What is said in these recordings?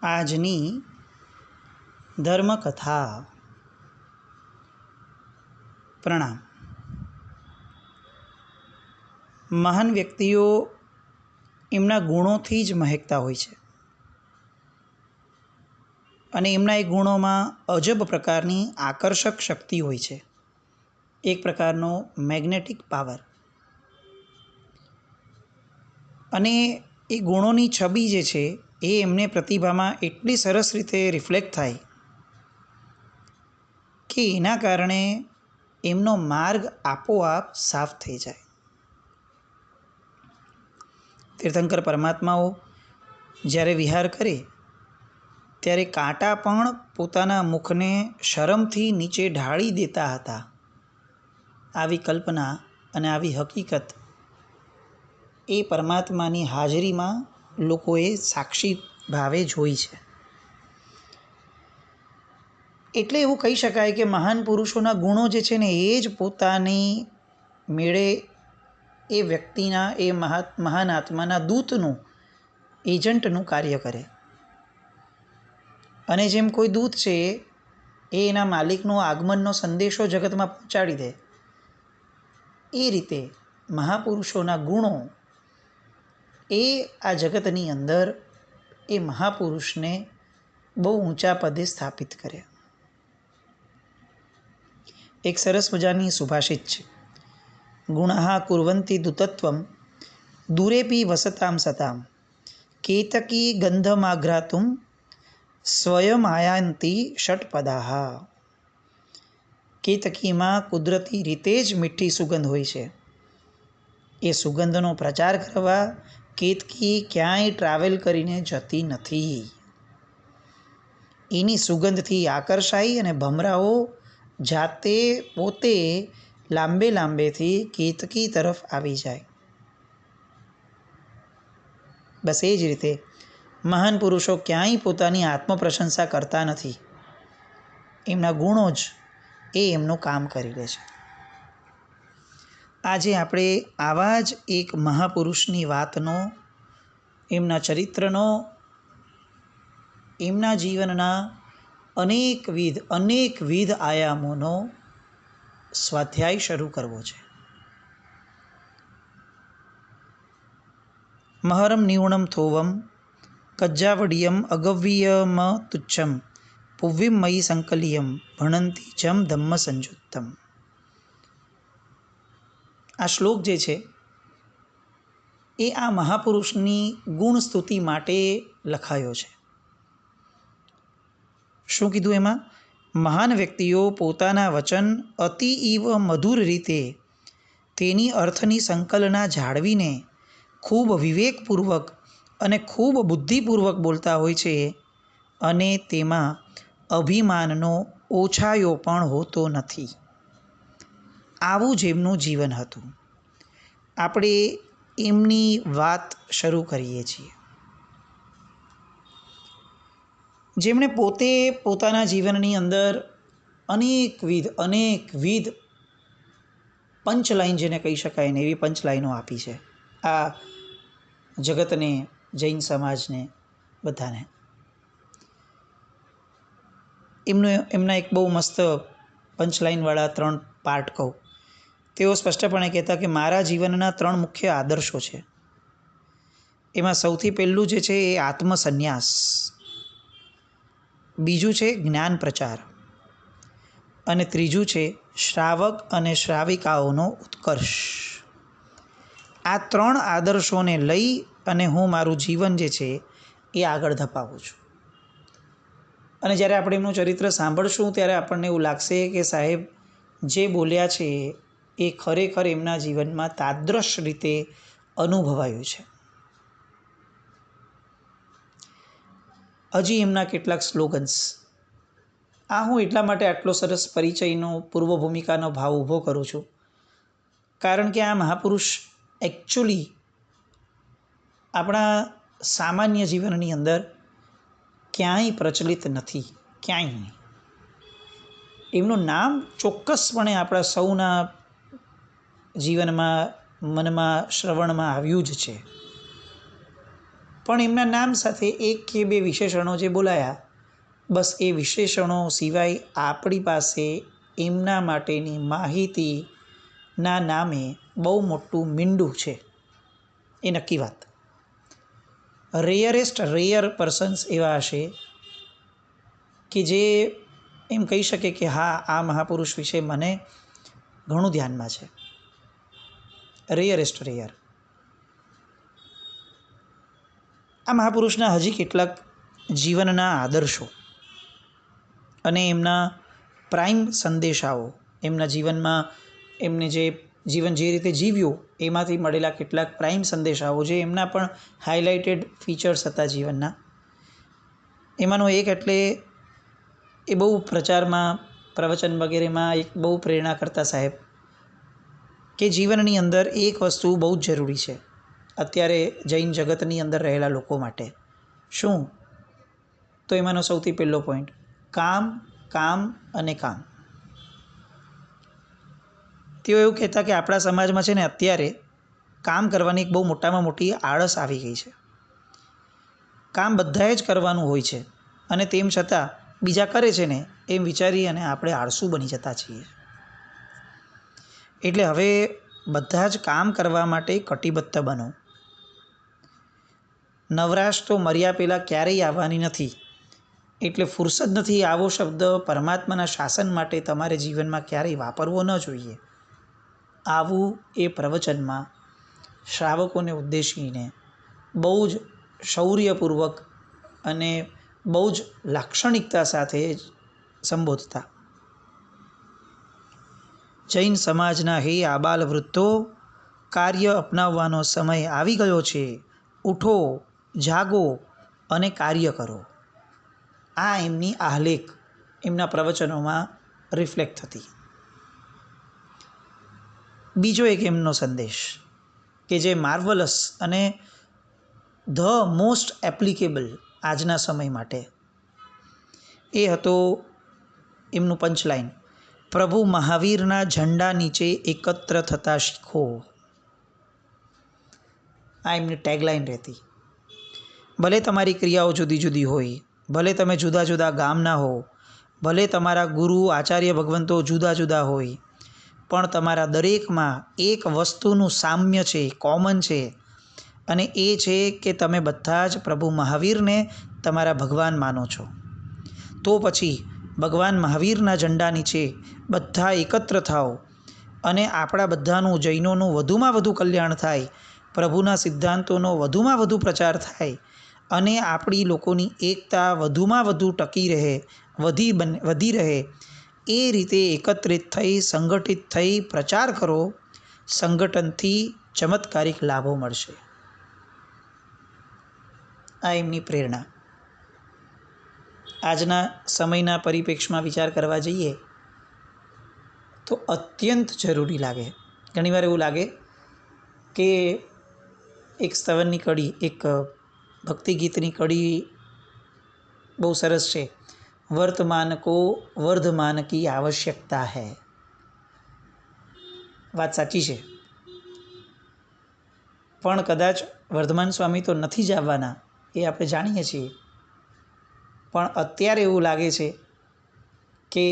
આજની ધર્મકથા. પ્રણામ. મહાન વ્યક્તિઓ એમના ગુણોથી જ મહેકતા હોય છે અને એમના એ ગુણોમાં અજબ પ્રકારની આકર્ષક શક્તિ હોય છે, એક પ્રકારનો મેગ્નેટિક પાવર. અને એ ગુણોની છબી જે છે એ એમને પ્રતિભામાં એટલી સરસ રીતે રિફ્લેક્ટ થાય કે એના કારણે એમનો માર્ગ આપોઆપ સાફ થઈ જાય. તીર્થંકર પરમાત્માઓ જ્યારે વિહાર કરે ત્યારે કાંટા પણ પોતાના મુખને શરમથી નીચે ઢાળી દેતા હતા. આવી કલ્પના અને આવી હકીકત એ પરમાત્માની હાજરીમાં લોકોએ સાક્ષી ભાવે જોઈ છે. એટલે એવું કહી શકાય કે મહાન પુરુષોના ગુણો જે છે ને એ જ પોતાની મેળે એ વ્યક્તિના એ મહાન આત્માના દૂતનું, એજન્ટનું કાર્ય કરે. અને જેમ કોઈ દૂત છે એ એના માલિકનો આગમનનો સંદેશો જગતમાં પહોંચાડી દે, એ રીતે મહાપુરુષોના ગુણો એ આ જગતની અંદર એ મહાપુરુષને બહુ ઊંચા પદે સ્થાપિત કરે. એક સરસ મજાની સુભાષિત છે, ગુણઃ કુર્વન્તિ દૂતત્વમ દૂરેપી વસતામ સતામ કેતકી ગંધમાઘ્રાતુમ સ્વયમાયાંતિ ષટપદાહ. કેતકીમાં કુદરતી રીતે જ મીઠી સુગંધ હોય છે. એ સુગંધનો પ્રચાર કરવા કેતકી ક્યાંય ટ્રાવેલ કરીને જતી નથી. એની સુગંધથી આકર્ષાઈ અને ભમરાઓ જાતે પોતે લાંબેથી કેતકી તરફ આવી જાય. બસ એ જ રીતે મહાન પુરુષો ક્યાંય પોતાની આત્મપ્રશંસા કરતા નથી. એમના ગુણો જ એ એમનું કામ કરી લે છે. આજે આપણે આવા જ એક મહાપુરુષની વાતનો, એમના ચરિત્રનો, એમના જીવનના અનેકવિધ આયામોનો સ્વાધ્યાય શરૂ કરવો છે. મહરમ નિવણમ થોવમ કજ્જાવડિયમ અગવ્યમ તુચ્છમ પુવ્વિમ મયી સંકલિયમ ભણંતી જમ ધમ્મ સંજુત્તમ. આ શ્લોક જે છે એ આ મહાપુરુષની ગુણ સ્તુતિ માટે લખાયો છે. શું કીધું એમાં? મહાન વ્યક્તિઓ પોતાના વચન અતિઇવ મધુર રીતે તેની અર્થની સંકલના જાળવીને ખૂબ વિવેકપૂર્વક અને ખૂબ બુદ્ધિપૂર્વક બોલતા હોય છે અને તેમાં અભિમાનનો ઓછાયો પણ હોતો નથી. આવું જ એમનું જીવન હતું. આપણે એમની વાત શરૂ કરીએ છીએ. જેમણે પોતે પોતાના જીવનની અંદર અનેકવિધ પંચલાઈન જેને કહી શકાય ને એવી પંચલાઈનો આપી છે આ જગતને, જૈન સમાજને, બધાને. એમના એક બહુ મસ્ત પંચલાઈનવાળા 3 પાર્ટ કહું. તેઓ સ્પષ્ટપણે કહેતા કે મારા જીવનના 3 મુખ્ય આદર્શો છે. એમાં સૌથી પહેલું જે છે એ આત્મસન્યાસ, બીજું છે જ્ઞાન પ્રચાર અને ત્રીજું છે શ્રાવક અને શ્રાવિકાઓનો ઉત્કર્ષ. આ 3 આદર્શોને લઈ અને હું મારું જીવન જે છે એ આગળ ધપાવું છું. અને જ્યારે આપણે એમનું ચરિત્ર સાંભળશું ત્યારે આપણને એવું લાગશે કે સાહેબ જે બોલ્યા છે એ ખરેખર એમના જીવનમાં તાદ્રશ રીતે અનુભવાયું છે. હજી એમના કેટલાક સ્લોગન્સ. આ હું એટલા માટે આટલો સરસ પરિચયનો, પૂર્વ ભૂમિકાનો ભાવ ઊભો કરું છું કારણ કે આ મહાપુરુષ એકચ્યુઅલી આપણા સામાન્ય જીવનની અંદર ક્યાંય પ્રચલિત નથી, ક્યાંય નહીં. એમનું નામ ચોક્કસપણે આપણા સૌના જીવનમાં, મનમાં, શ્રવણમાં આવ્યું જ છે. પણ એમના નામ સાથે એક કે બે વિશેષણો જે બોલાયા, બસ એ વિશેષણો સિવાય આપણી પાસે એમના માટેની માહિતીના નામે બહુ મોટું મીંડું છે, એ નક્કી વાત. રેયર પર્સન્સ એવા હશે કે જે એમ કહી શકે કે હા, આ મહાપુરુષ વિશે મને ઘણું ધ્યાનમાં છે. રેયર. આ મહાપુરુષના હજી કેટલાક જીવનના આદર્શો અને એમના પ્રાઇમ સંદેશાઓ, એમના જીવનમાં એમને જે જીવન જે રીતે જીવ્યું એમાંથી મળેલા કેટલાક પ્રાઇમ સંદેશાઓ જે એમના પણ હાઇલાઇટેડ ફીચર્સ હતા જીવનના. એમાંનો એક એટલે એ બહુ પ્રચારમાં, પ્રવચન વગેરેમાં એક બહુ પ્રેરણા કરતા સાહેબ કે જીવનની અંદર એક વસ્તુ બહુ જ જરૂરી છે અત્યારે જૈન જગતની અંદર રહેલા લોકો માટે. શું? તો એમાંનો સૌથી પહેલો પોઈન્ટ, કામ, કામ અને કામ. તેઓ એવું કહેતા કે આપણા સમાજમાં છે ને અત્યારે કામ કરવાની એક બહુ મોટામાં મોટી આળસ આવી ગઈ છે. કામ બધાએ જ કરવાનું હોય છે અને તેમ છતાં બીજા કરે છે ને એમ વિચારી અને આપણે આળસુ બની જતા છીએ. એટલે હવે બધા જ કામ કરવા માટે કટિબદ્ધ બનો. નવરાશ તો મર્યા પહેલાં ક્યારેય આવવાની નથી. એટલે ફુરસદ નથી આવો શબ્દ પરમાત્માના શાસન માટે તમારે જીવનમાં ક્યારેય વાપરવો ન જોઈએ. આવું એ પ્રવચનમાં શ્રાવકોને ઉદ્દેશીને બહુ જ શૌર્યપૂર્વક અને બહુ જ લાક્ષણિકતા સાથે સંબોધતા. જૈન સમાજના હે આબાલ વૃદ્ધો, કાર્ય અપનાવવાનો સમય આવી ગયો છે. ઉઠો, જાગો અને કાર્ય કરો. આ એમની આહલેખ એમના પ્રવચનોમાં રિફ્લેક્ટ થતી. બીજો એક એમનો સંદેશ કે જે માર્વલસ અને ધ મોસ્ટ એપ્લિકેબલ આજના સમય માટે, એ હતો એમનું પંચલાઈન, પ્રભુ મહાવીરના ઝંડા નીચે એકત્ર થતા શીખો. આ એમની ટેગલાઈન રહેતી. ભલે તમારી ક્રિયાઓ જુદી જુદી હોય, ભલે તમે જુદા જુદા ગામના હો, ભલે તમારા ગુરુ આચાર્ય ભગવંતો જુદા જુદા હોય, પણ તમારા દરેકમાં એક વસ્તુનું સામ્ય છે, કોમન છે, અને એ છે કે તમે બધા જ પ્રભુ મહાવીરને તમારા ભગવાન માનો છો. તો પછી ભગવાન મહાવીરના ઝંડા નીચે બધા એકત્ર થાઓ અને આપણા બધાનું, જૈનોનું વધુમાં વધુ કલ્યાણ થાય, પ્રભુના સિદ્ધાંતોનો વધુમાં વધુ પ્રચાર થાય અને આપણી લોકોની એકતા વધુમાં વધુ ટકી રહે, વધી રહે, એ રીતે એકત્રિત થઈ, સંગઠિત થઈ પ્રચાર કરો. સંગઠનથી ચમત્કારિક લાભો મળશે. આ એમની પ્રેરણા. આજના સમયના પરિપ્રેક્ષ્યમાં વિચાર કરવા જઈએ તો અત્યંત જરૂરી લાગે. ઘણીવાર એવું લાગે કે એક સ્તવનની કડી, એક ભક્તિ ગીતની કડી બહુ સરસ છે, વર્તમાન કો વર્ધમાન કી આવશ્યકતા હૈ. વાત સાચી છે, પણ કદાચ વર્ધમાન સ્વામી તો નથી જ આવવાના એ આપણે જાણીએ છીએ, પણ અત્યારે એવું લાગે છે કે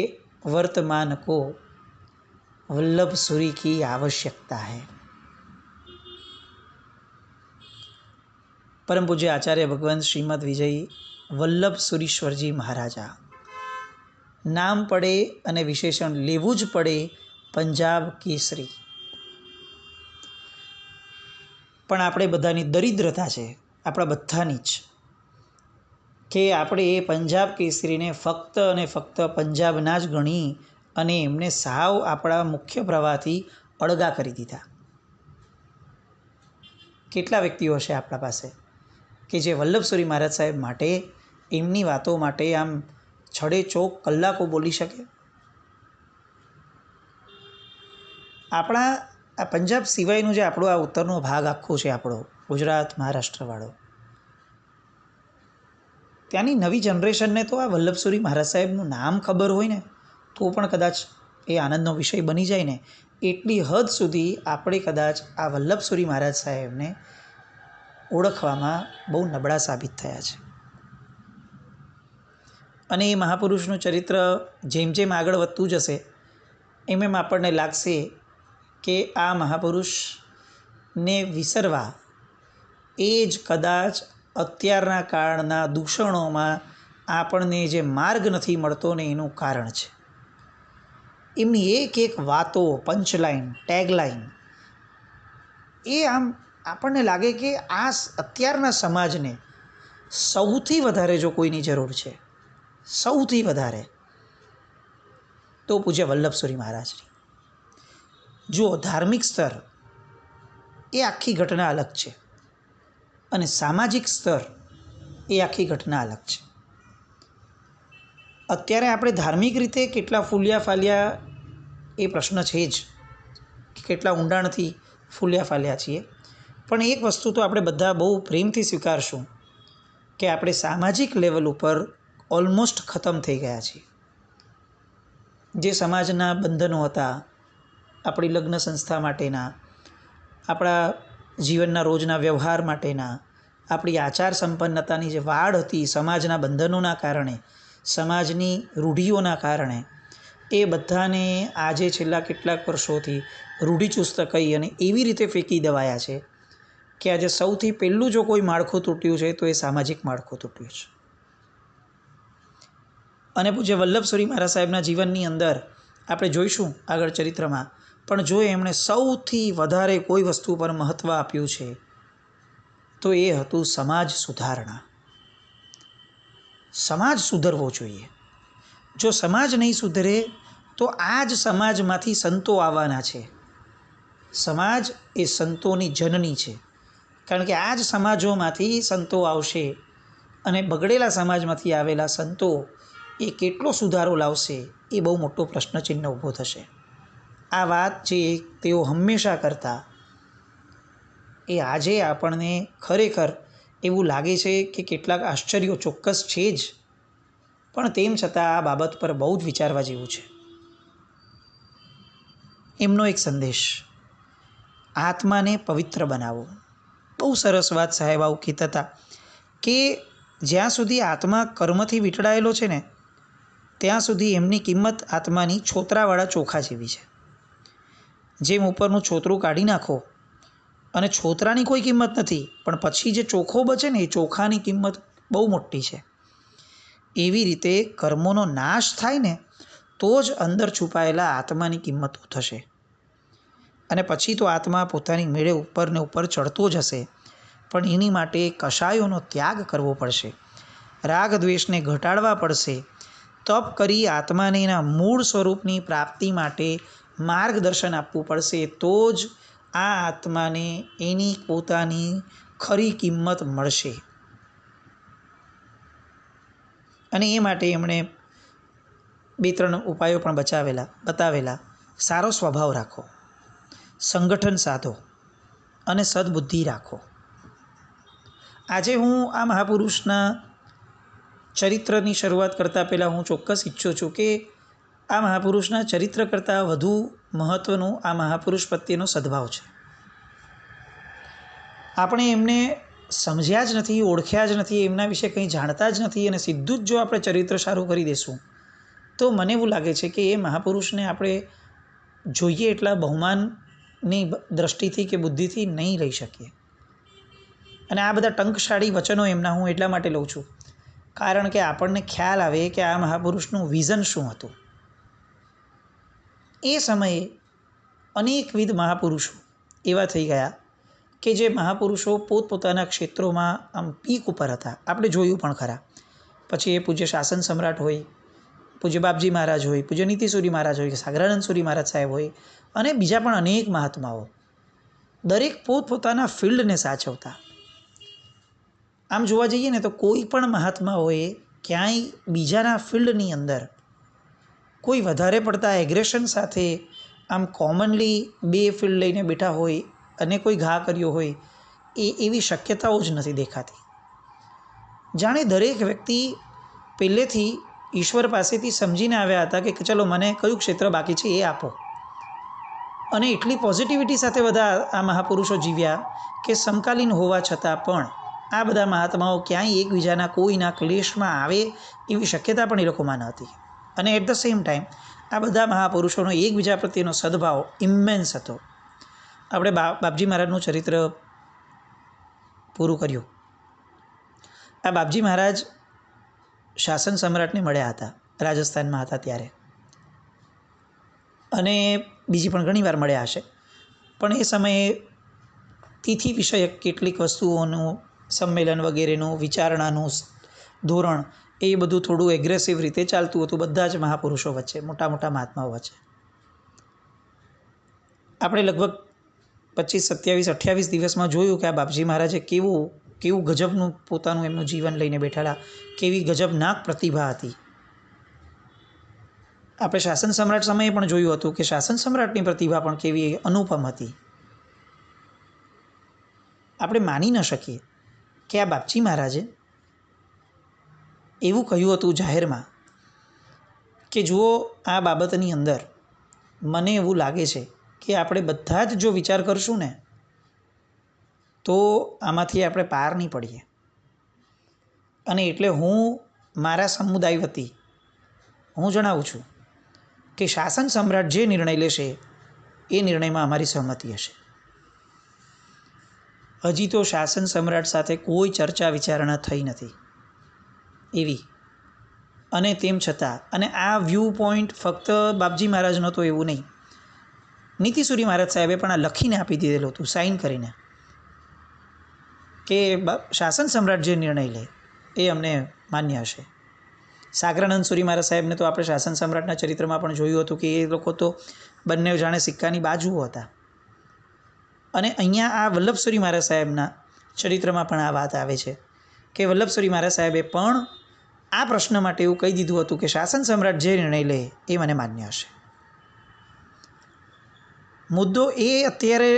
વર્તમાન કો વલ્લભ સુરી કી આવશ્યકતા હૈ. પરમ પૂજ્ય આચાર્ય ભગવાન શ્રીમદ વિજય વલ્લભ સુરીશ્વરજી મહારાજા. નામ પડે અને વિશેષણ લેવું જ પડે, પંજાબ કેસરી. પણ આપણે બધાની દરિદ્રતા છે, આપણા બધાની જ, કે આપણે એ પંજાબ કેસરીને ફક્ત અને ફક્ત પંજાબના જ ગણી અને એમને સાવ આપણા મુખ્ય પ્રવાહથી અળગા કરી દીધા. કેટલા વ્યક્તિઓ છે આપણા પાસે કે જે વલ્લભસુરી મહારાજ સાહેબ માટે, એમની વાતો માટે આમ છડે ચોક કલાકો બોલી શકે? આપણા આ પંજાબ સિવાયનું જે આપણો આ ઉત્તરનો ભાગ આખો છે, આપણો ગુજરાત મહારાષ્ટ્રવાળો, ત્યાંની નવી જનરેશનને તો આ વલ્લભસુરી મહારાજ સાહેબનું નામ ખબર હોય ને તો પણ કદાચ એ આનંદનો વિષય બની જાય ને, એટલી હદ સુધી આપણે કદાચ આ વલ્લભસુરી મહારાજ સાહેબને ઓળખવામાં બહુ નબળા સાબિત થયા છે. અને એ મહાપુરુષનું ચરિત્ર જેમ જેમ આગળ વધતું જશે એમ એમ આપણને લાગશે કે આ મહાપુરુષને વિસરવા એ જ કદાચ અત્યારના કાળના દૂષણોમાં આપણને જે માર્ગ નથી મળતો ને એનું કારણ છે. એમની એક એક વાતો, પંચલાઈન, ટેગલાઈન, એ આમ આપણને લાગે કે આ અત્યારના સમાજને સૌથી વધારે જો કોઈની જરૂર છે, સૌથી વધારે, તો પૂજ્ય વલ્લભસુરી મહારાજની. જુઓ, ધાર્મિક સ્તર એ આખી ઘટના અલગ છે અને સામાજિક સ્તર એ આખી ઘટના અલગ છે. અત્યારે આપણે ધાર્મિક રીતે કેટલા ફૂલ્યા ફાલ્યા એ પ્રશ્ન છે જ કે કેટલા ઊંડાણથી ફૂલ્યા ફાલ્યા છીએ. પણ એક વસ્તુ તો આપણે બધા બહુ પ્રેમથી સ્વીકારશું કે આપણે સામાજિક લેવલ ઉપર ઓલમોસ્ટ ખતમ થઈ ગયા છીએ. જે સમાજના બંધનો હતા, આપણી લગ્ન સંસ્થા માટેના, આપણા જીવનના રોજના વ્યવહાર માટેના, આપણી આચાર સંપન્નતાની જે વાડ હતી સમાજના બંધનોના કારણે, સમાજની રૂઢિઓના કારણે, એ બધાને આજે છેલ્લા કેટલાક વર્ષોથી રૂઢિચુસ્ત કહી અને એવી રીતે ફેંકી દેવાયા છે કે આજે સૌથી પહેલું જો કોઈ માળખું તૂટ્યું છે તો એ સામાજિક માળખું તૂટ્યું છે. અને પૂજ્ય વલ્લભસુરી મહારાજ સાહેબના જીવનની અંદર આપણે જોઈશું આગળ ચરિત્રમાં, પણ જો એમણે સૌથી વધારે કોઈ વસ્તુ પર મહત્ત્વ આપ્યું છે તો એ હતું સમાજ સુધારણા. સમાજ સુધરવો જોઈએ. જો સમાજ નહીં સુધરે તો આ જ સમાજમાંથી સંતો આવવાના છે. સમાજ એ સંતોની જનની છે, કારણ કે આ જ સમાજોમાંથી સંતો આવશે અને બગડેલા સમાજમાંથી આવેલા સંતો એ કેટલો સુધારો લાવશે એ બહુ મોટો પ્રશ્નચિહ્ન ઊભો થશે. આ વાત જે તેઓ હંમેશા કરતા એ આજે આપણને ખરેખર એવું લાગે છે કે કેટલાક આશ્ચર્યો ચોક્કસ છે જ, પણ તેમ છતાં આ બાબત પર બહુ જ વિચારવા જેવું છે. એમનો એક સંદેશ, આત્માને પવિત્ર બનાવો. બહુ સરસ વાત સાહેબ આવું કહેતા હતા કે જ્યાં સુધી આત્મા કર્મથી વીંટળાયેલો છે ને ત્યાં સુધી એમની કિંમત આત્માની છોતરાવાળા ચોખા જેવી છે. જેમ ઉપરનું છોતરું કાઢી નાખો અને છોતરાની કોઈ કિંમત નથી, પણ પછી જે ચોખ્ખો બચે ને એ ચોખાની કિંમત બહુ મોટી છે. એવી રીતે કર્મોનો નાશ થાય ને તો જ અંદર છુપાયેલા આત્માની કિંમત થશે. અને પછી તો આત્મા પોતાની મેળે ઉપર ને ઉપર ચડતો જ હશે, પણ એની માટે કશાયોનો ત્યાગ કરવો પડશે, રાગ દ્વેષને ઘટાડવા પડશે, તપ કરી આત્માને એના મૂળ સ્વરૂપની પ્રાપ્તિ માટે માર્ગદર્શન આપવું પડશે. તો જ આ આત્માને એની પોતાની ખરી કિંમત મળશે. અને એ માટે એમણે 2-3 ઉપાયો પણ બતાવેલા. સારો સ્વભાવ રાખો, સંગઠન સાધો અને સદબુદ્ધિ રાખો. આજે હું આ મહાપુરુષના ચરિત્રની શરૂઆત કરતાં પહેલાં હું ચોક્કસ ઈચ્છું છું કે આ મહાપુરુષના ચરિત્ર કરતાં વધુ મહત્ત્વનું આ મહાપુરુષ પ્રત્યેનો સદભાવ છે. આપણે એમને સમજ્યા જ નથી, ઓળખ્યા જ નથી, એમના વિશે કંઈ જાણતા જ નથી, અને સીધું જ જો આપણે ચરિત્ર સારું કરી દઈશું તો મને એવું લાગે છે કે એ મહાપુરુષને આપણે જોઈએ એટલા બહુમાનની દૃષ્ટિથી કે બુદ્ધિથી નહીં લઈ શકીએ. અને આ બધા ટંકશાળી વચનો એમના હું એટલા માટે લઉં છું કારણ કે આપણને ખ્યાલ આવે કે આ મહાપુરુષનું વિઝન શું હતું. એ સમયે અનેકવિધ મહાપુરુષો એવા થઈ ગયા કે જે મહાપુરુષો પોતપોતાના ક્ષેત્રોમાં આમ પીક ઉપર હતા. આપણે જોયું પણ ખરા. પછી એ પૂજ્ય શાસન સમ્રાટ હોય, પૂજ્ય બાપજી મહારાજ હોય, પૂજ્ય નીતિસુરી મહારાજ હોય, સાગરાનંદ સુરી મહારાજ સાહેબ હોય, અને બીજા પણ અનેક મહાત્માઓ, દરેક પોતપોતાના ફિલ્ડને સાચવતા. આમ જોવા જઈએ ને તો કોઈ પણ મહાત્માઓએ ક્યાંય બીજાના ફિલ્ડની અંદર કોઈ વધારે પડતા એગ્રેશન સાથે આમ કોમનલી 2 ફિલ્ડ લઈને બેઠા હોય અને કોઈ ઘા કર્યો હોય એવી શક્યતાઓ જ નથી દેખાતી. જાણે દરેક વ્યક્તિ પહેલેથી ઈશ્વર પાસેથી સમજીને આવ્યા હતા કે ચલો મને કયું ક્ષેત્ર બાકી છે એ આપો. અને એટલી પોઝિટિવિટી સાથે બધા આ મહાપુરુષો જીવ્યા કે સમકાલીન હોવા છતાં પણ આ બધા મહાત્માઓ ક્યાંય એકબીજાના કોઈના ક્લેશમાં આવે એવી શક્યતા પણ એ લોકોમાં ન હતી. અને એટ ધ સેમ ટાઈમ આ બધા મહાપુરુષોનો એકબીજા પ્રત્યેનો સદભાવ ઇમ્મેન્સ હતો. આપણે બાપજી મહારાજનું ચરિત્ર પૂરું કર્યું. આ બાપજી મહારાજ શાસન સમ્રાટને મળ્યા હતા, રાજસ્થાનમાં હતા ત્યારે, અને બીજી પણ ઘણી વાર મળ્યા હશે. પણ એ સમયે તિથિ વિષયક કેટલીક વસ્તુઓનું સંમેલન વગેરેનું વિચારણાનું ધોરણ એ બધું થોડું એગ્રેસિવ રીતે ચાલતું હતું બધા જ મહાપુરુષો વચ્ચે, મોટા મોટા મહાત્માઓ વચ્ચે. આપણે લગભગ 25, 27, 28 દિવસમાં જોયું કે આ બાપજી મહારાજે કેવું ગજબનું પોતાનું એમનું જીવન લઈને બેઠેલા, કેવી ગજબનાક પ્રતિભા હતી. આપણે શાસન સમ્રાટ સમયે પણ જોયું હતું કે શાસન સમ્રાટની પ્રતિભા પણ કેવી અનુપમ હતી. આપણે માની ન શકીએ કે આ બાપજી મહારાજે એવું કહ્યું હતું જાહેરમાં કે જુઓ, આ બાબતની અંદર મને એવું લાગે છે કે આપણે બધા જ જો વિચાર કરશું ને તો આમાંથી આપણે પાર નહીં પડીએ. અને એટલે હું મારા સમુદાય વતી હું જણાવું છું કે શાસન સમ્રાટ જે નિર્ણય લેશે એ નિર્ણયમાં અમારી સહમતિ હશે. હજી તો શાસન સમ્રાટ સાથે કોઈ ચર્ચા વિચારણા થઈ નથી એવી. અને તેમ છતાં, અને આ વ્યૂ પોઈન્ટ ફક્ત બાપજી મહારાજનો તો એવું નહીં, નીતિસુરી મહારાજ સાહેબે પણ આ લખીને આપી દીધેલું હતું, સાઇન કરીને, કે શાસન સમ્રાટ જે નિર્ણય લે એ અમને માન્ય હશે. સાગરાનંદ સુરી મહારાજ સાહેબને તો આપણે શાસન સમ્રાટના ચરિત્રમાં પણ જોયું હતું કે એ લોકો તો બંને જાણે સિક્કાની બાજુઓ હતા. અને અહીંયા આ વલ્લભસુરી મહારાજ સાહેબના ચરિત્રમાં પણ આ વાત આવે છે કે વલ્લભસુરી મહારાજ સાહેબે પણ આ પ્રશ્ન માટે એવું કહી દીધું હતું કે શાસન સમ્રાટ જે નિર્ણય લે એ મને માન્ય હશે. મુદ્દો એ અત્યારે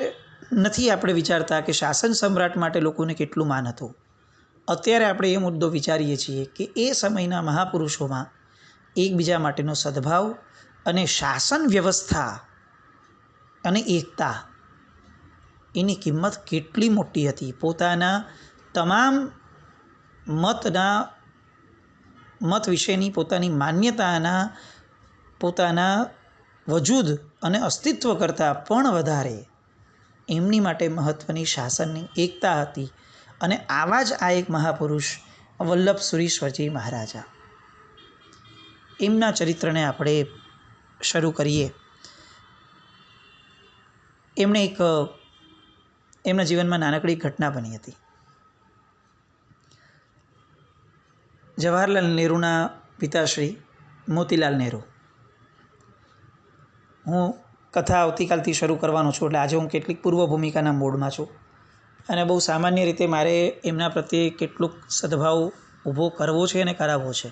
નથી આપણે વિચારતા કે શાસન સમ્રાટ માટે લોકોને કેટલું માન હતું. અત્યારે આપણે એ મુદ્દો વિચારીએ છીએ કે એ સમયના મહાપુરુષોમાં એકબીજા માટેનો સદભાવ અને શાસન વ્યવસ્થા અને એકતા એની કિંમત કેટલી મોટી હતી. પોતાના તમામ મત વિશેની પોતાની માન્યતાના, પોતાના વજૂદ અને અસ્તિત્વ કરતાં પણ વધારે એમની માટે મહત્ત્વની શાસનની એકતા હતી. અને આવા જ આ એક મહાપુરુષ વલ્લભ સુરીશ્વરજી મહારાજા, એમના ચરિત્રને આપણે શરૂ કરીએ. એમના જીવનમાં નાનકડી ઘટના બની હતી. જવાહરલાલ નહેરુના પિતાશ્રી મોતીલાલ નહેરુ. હું કથા આવતીકાલથી શરૂ કરવાનો છું, એટલે આજે હું કેટલીક પૂર્વ ભૂમિકાના મોડમાં છું. અને બહુ સામાન્ય રીતે મારે એમના પ્રત્યે કેટલુંક સદભાવ ઊભો કરવો છે અને કરાવવો છે.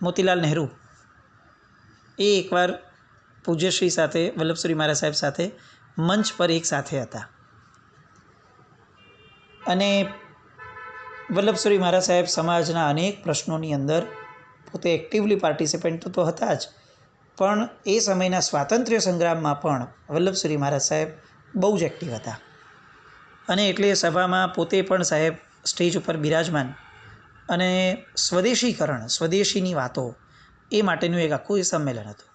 મોતીલાલ નહેરુ એ એકવાર પૂજ્યશ્રી સાથે, વલ્લભસુરી મહારાજ સાહેબ સાથે મંચ પર એક સાથે હતા. અને વલ્લભસુરી મહારાજ સાહેબ સમાજના અનેક પ્રશ્નોની અંદર પોતે એક્ટિવલી પાર્ટિસિપન્ટ તો હતા જ, પણ એ સમયના સ્વાતંત્ર્ય સંગ્રામમાં પણ વલ્લભસુરી મહારાજ સાહેબ બહુ જ એક્ટિવ હતા. અને એટલે સભામાં પોતે પણ સાહેબ સ્ટેજ ઉપર બિરાજમાન, અને સ્વદેશીની વાતો એ માટેનું એક આખું એ સંમેલન હતું.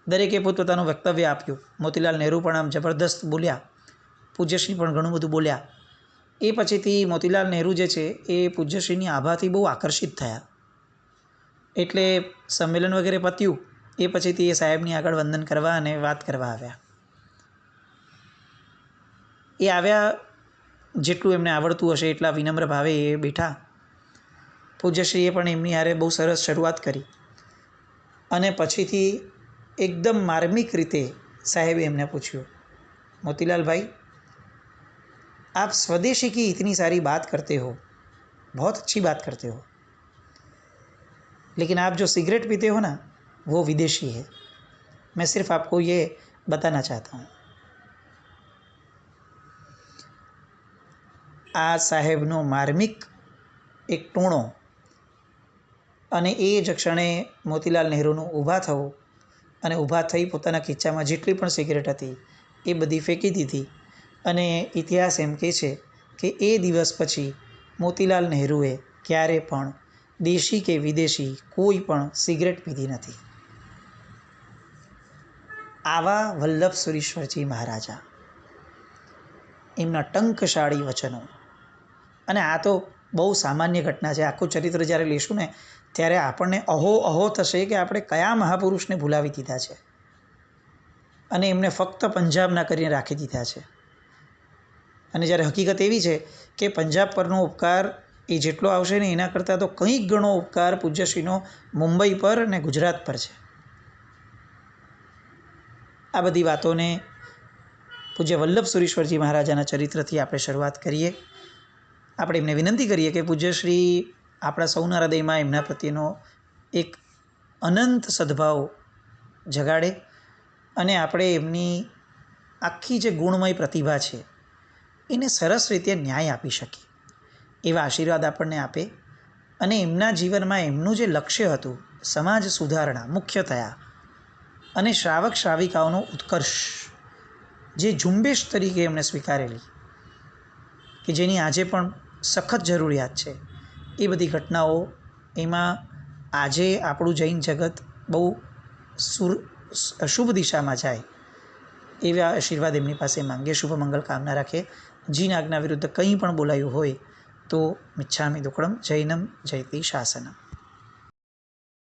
દરેકે પોતપોતાનું વક્તવ્ય આપ્યું. મોતીલાલ નહેરુ પણ આમ જબરદસ્ત બોલ્યા, પૂજ્યશ્રી પણ ઘણું બધું બોલ્યા. એ પછીથી મોતીલાલ નહેરુ જે છે એ પૂજ્યશ્રીની આભાથી બહુ આકર્ષિત થયા. એટલે સંમેલન વગેરે પત્યું એ પછીથી એ સાહેબની આગળ વંદન કરવા અને વાત કરવા આવ્યા. એ આવ્યા, જેટલું એમને આવડતું હશે એટલા વિનમ્ર ભાવે એ બેઠા. પૂજ્યશ્રીએ પણ એમની હારે બહુ સરસ શરૂઆત કરી. અને પછીથી એકદમ માર્મિક રીતે સાહેબે એમને પૂછ્યું, મોતીલાલ भाई, आप स्वदेशी की इतनी सारी बात करते हो, बहुत अच्छी बात करते हो, लेकिन आप जो सिगरेट पीते हो ना वो विदेशी है. मैं सिर्फ आपको ये बताना चाहता हूँ. આ સાહેબનો માર્મિક એક ટૂણો, અને એ જ ક્ષણે મોતીલાલ નહેરુનું ઊભા થવું અને ઊભા થઈ પોતાના ખીચામાં જેટલી પણ સિગરેટ હતી એ બધી ફેંકી દીધી. અને ઇતિહાસ એમ કહે છે કે એ દિવસ પછી મોતીલાલ નહેરુએ ક્યારે પણ દેશી કે વિદેશી કોઈ પણ સિગરેટ પીધી નથી. આવા વલ્લભ સુરીશ્વરજી મહારાજા, એમના ટંકશાળી વચનો. અને આ તો બહુ સામાન્ય ઘટના છે. આખું ચરિત્ર જ્યારે લેશું ને ત્યારે આપણને અહો અહો થશે કે આપણે કયા મહાપુરુષને ભૂલાવી દીધા છે અને એમને ફક્ત પંજાબના કરીને રાખી દીધા છે. અને જ્યારે હકીકત એવી છે કે પંજાબ પરનો ઉપકાર એ જેટલો આવશે ને એના કરતાં તો કંઈક ગણો ઉપકાર પૂજ્યશ્રીનો મુંબઈ પર અને ગુજરાત પર છે. આ બધી વાતોને પૂજ્ય વલ્લભ સુરીશ્વરજી મહારાજાના ચરિત્રથી આપણે શરૂઆત કરીએ. આપણે એમને વિનંતી કરીએ કે પૂજ્યશ્રી આપણા સૌના હૃદયમાં એમના પ્રત્યેનો એક અનંત સદભાવ જગાડે અને આપણે એમની આખી જે ગુણમય પ્રતિભા છે એને સરસ રીતે ન્યાય આપી શકીએ એવા આશીર્વાદ આપણને આપે. અને એમના જીવનમાં એમનું જે લક્ષ્ય હતું સમાજ સુધારણા મુખ્યતયા અને શ્રાવક શ્રાવિકાઓનો ઉત્કર્ષ, જે ઝુંબેશ તરીકે એમણે સ્વીકારેલી કે જેની આજે પણ સખત જરૂરિયાત છે, એ બધી ઘટનાઓ એમાં આજે આપણું જૈન જગત બહુ શુભ દિશામાં જાય એવા આશીર્વાદ એમની પાસે માંગીએ. શુભ મંગલ કામના રાખે. જીન આજ્ઞા વિરુદ્ધ કંઈ પણ બોલાયું હોય તો મિચ્છામિ દુક્કડમ. જૈનમ જયતિ શાસનમ.